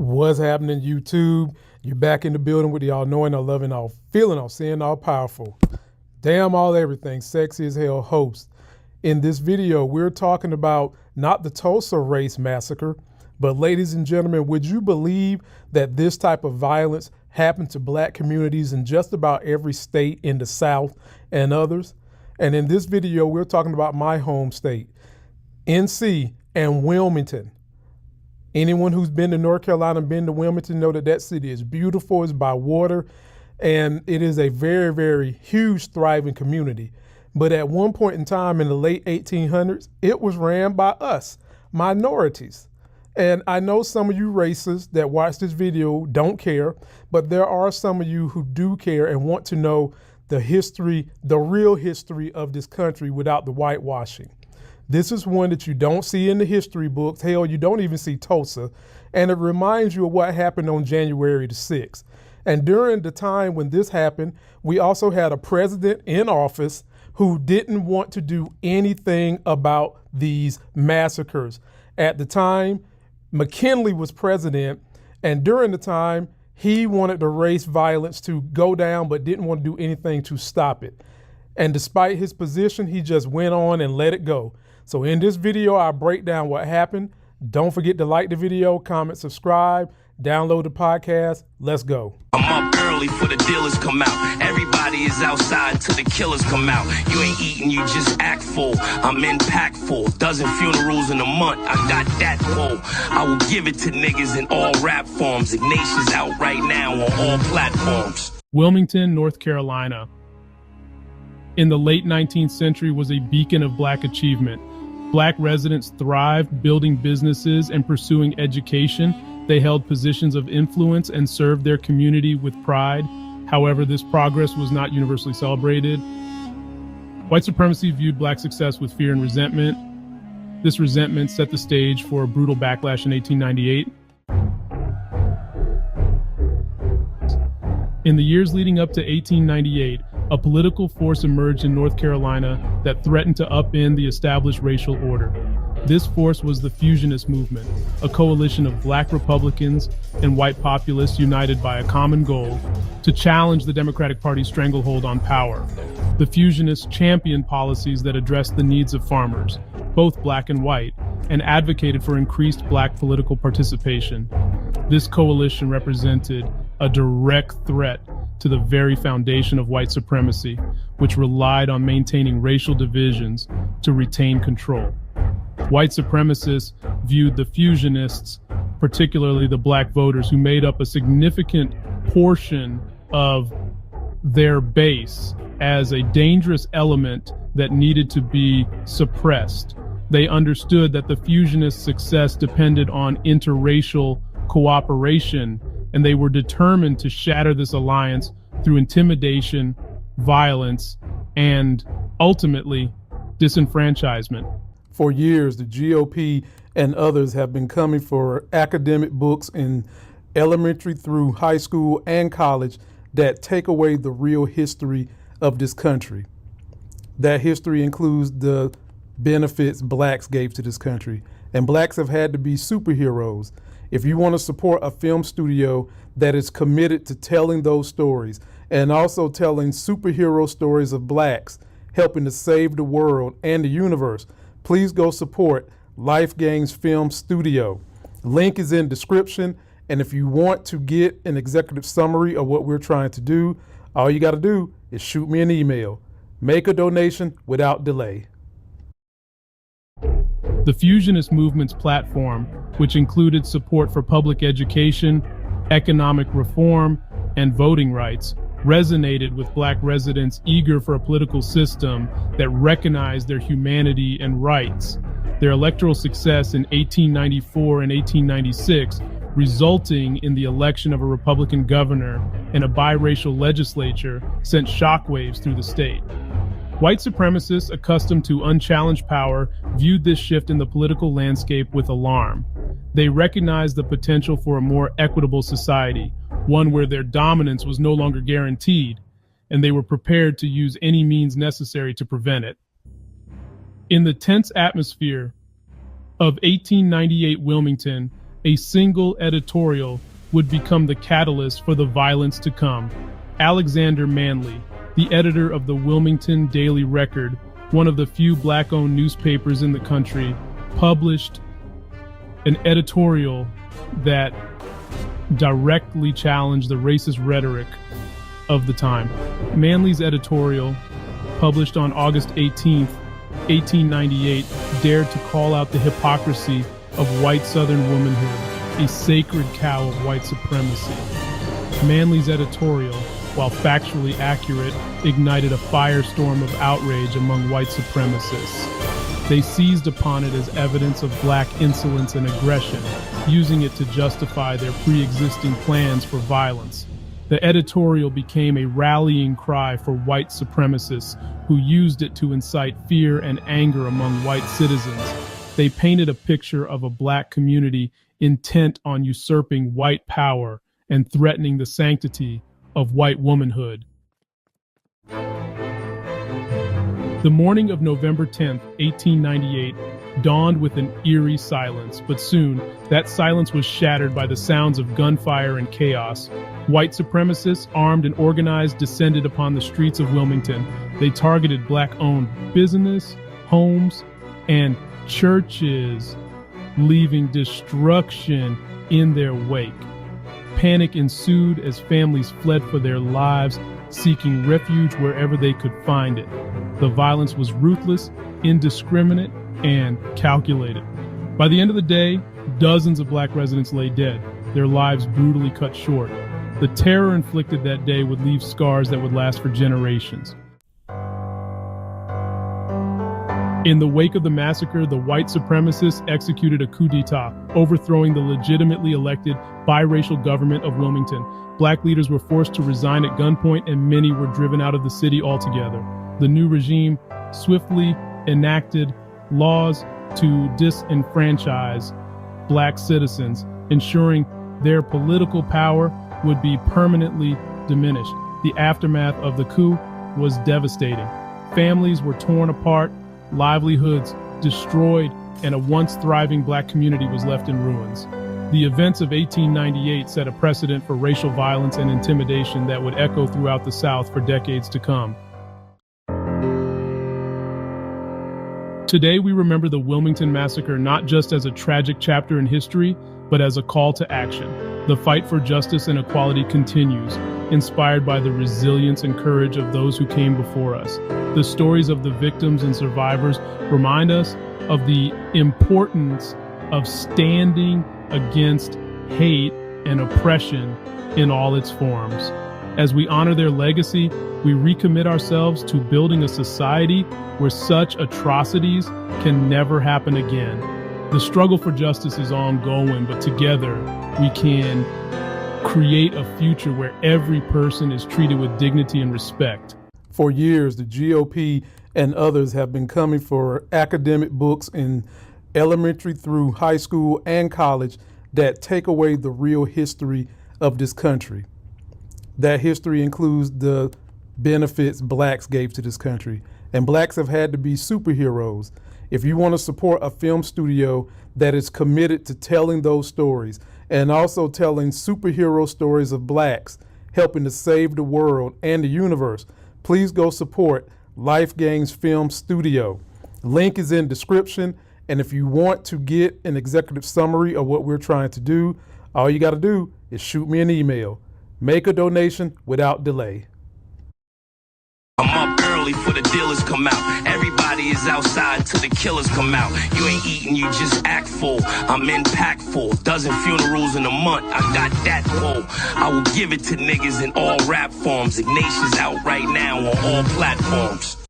What's happening, YouTube? You're back in the building with the all knowing, all loving, all feeling, all seeing, all powerful. Damn all everything, sexy as hell host. In this video, we're talking about not the Tulsa race massacre, but ladies and gentlemen, would you believe that this type of violence happened to black communities in just about every state in the South and others? And in this video, we're talking about my home state, NC and Wilmington. Anyone who's been to North Carolina, been to Wilmington, know that that city is beautiful, it's by water, and it is a very, very huge, thriving community. But at one point in time in the late 1800s, it was ran by us, minorities. And I know some of you racists that watch this video don't care, but there are some of you who do care and want to know the history, the real history of this country without the whitewashing. This is one that you don't see in the history books. Hell, you don't even see Tulsa. And it reminds you of what happened on January the 6th. And during the time when this happened, we also had a president in office who didn't want to do anything about these massacres. At the time, McKinley was president, and during the time, he wanted the race violence to go down, but didn't want to do anything to stop it. And despite his position, he just went on and let it go. So in this video, I break down what happened. Don't forget to like the video, comment, subscribe, download the podcast. Let's go. I'm up early for the dealers come out. Everybody is outside till the killers come out. You ain't eating, you just act full. I'm impactful. Dozen funerals in a month. I got that full. I will give it to niggas in all rap forms. Ignatius out right now on all platforms. Wilmington, North Carolina, in the late 19th century was a beacon of black achievement. Black residents thrived building businesses and pursuing education. They held positions of influence and served their community with pride. However, this progress was not universally celebrated. White supremacy viewed black success with fear and resentment. This resentment set the stage for a brutal backlash in 1898. In the years leading up to 1898, a political force emerged in North Carolina that threatened to upend the established racial order. This force was the Fusionist movement, a coalition of black Republicans and white populists united by a common goal to challenge the Democratic Party's stranglehold on power. The Fusionists championed policies that addressed the needs of farmers, both black and white, and advocated for increased black political participation. This coalition represented a direct threat to the very foundation of white supremacy, which relied on maintaining racial divisions to retain control. White supremacists viewed the Fusionists, particularly the black voters who made up a significant portion of their base, as a dangerous element that needed to be suppressed. They understood that the Fusionist success depended on interracial cooperation, and they were determined to shatter this alliance through intimidation, violence, and ultimately disenfranchisement. For years, the GOP and others have been coming for academic books in elementary through high school and college that take away the real history of this country. That history includes the benefits blacks gave to this country. And blacks have had to be superheroes. If you want to support a film studio that is committed to telling those stories and also telling superhero stories of blacks, helping to save the world and the universe, please go support Life Gains Film Studio. Link is in description. And if you want to get an executive summary of what we're trying to do, all you got to do is shoot me an email. Make a donation without delay. The Fusionist movement's platform, which included support for public education, economic reform, and voting rights, resonated with black residents eager for a political system that recognized their humanity and rights. Their electoral success in 1894 and 1896, resulting in the election of a Republican governor and a biracial legislature, sent shockwaves through the state. White supremacists, accustomed to unchallenged power, viewed this shift in the political landscape with alarm. They recognized the potential for a more equitable society, one where their dominance was no longer guaranteed, and they were prepared to use any means necessary to prevent it. In the tense atmosphere of 1898 Wilmington, A single editorial would become the catalyst for the violence to come. Alexander Manly, the editor of the Wilmington Daily Record, one of the few black-owned newspapers in the country, published an editorial that directly challenged the racist rhetoric of the time. Manly's editorial, published on August 18, 1898, dared to call out the hypocrisy of white Southern womanhood, a sacred cow of white supremacy. Manly's editorial, while factually accurate, ignited a firestorm of outrage among white supremacists. They seized upon it as evidence of black insolence and aggression, using it to justify their pre-existing plans for violence. The editorial became a rallying cry for white supremacists who used it to incite fear and anger among white citizens. They painted a picture of a black community intent on usurping white power and threatening the sanctity of white womanhood. The morning of November 10, 1898, dawned with an eerie silence, but soon that silence was shattered by the sounds of gunfire and chaos. White supremacists, armed and organized, descended upon the streets of Wilmington. They targeted black-owned business, homes, and churches, leaving destruction in their wake. Panic ensued as families fled for their lives, seeking refuge wherever they could find it. The violence was ruthless, indiscriminate, and calculated. By the end of the day, dozens of black residents lay dead, their lives brutally cut short. The terror inflicted that day would leave scars that would last for generations. In the wake of the massacre, the white supremacists executed a coup d'etat, overthrowing the legitimately elected biracial government of Wilmington. Black leaders were forced to resign at gunpoint, and many were driven out of the city altogether. The new regime swiftly enacted laws to disenfranchise black citizens, ensuring their political power would be permanently diminished. The aftermath of the coup was devastating. Families were torn apart, livelihoods destroyed, and a once thriving black community was left in ruins. The events of 1898 set a precedent for racial violence and intimidation that would echo throughout the South for decades to come. Today, we remember the Wilmington Massacre not just as a tragic chapter in history, but as a call to action. The fight for justice and equality continues, inspired by the resilience and courage of those who came before us. The stories of the victims and survivors remind us of the importance of standing against hate and oppression in all its forms. As we honor their legacy, we recommit ourselves to building a society where such atrocities can never happen again. The struggle for justice is ongoing, but together we can create a future where every person is treated with dignity and respect. For years, the GOP and others have been coming for academic books in elementary through high school and college that take away the real history of this country. That history includes the benefits blacks gave to this country. And blacks have had to be superheroes. If you want to support a film studio that is committed to telling those stories and also telling superhero stories of blacks, helping to save the world and the universe, please go support Life Gains Film Studio. Link is in description. And if you want to get an executive summary of what we're trying to do, all you got to do is shoot me an email. Make a donation without delay. I'm up early for the dealers come out. Everybody is outside till the killers come out. You ain't eating, you just act full. I'm impactful. Dozen funerals in a month. I got that pull. I will give it to niggas in all rap forms. Ignatius out right now on all platforms.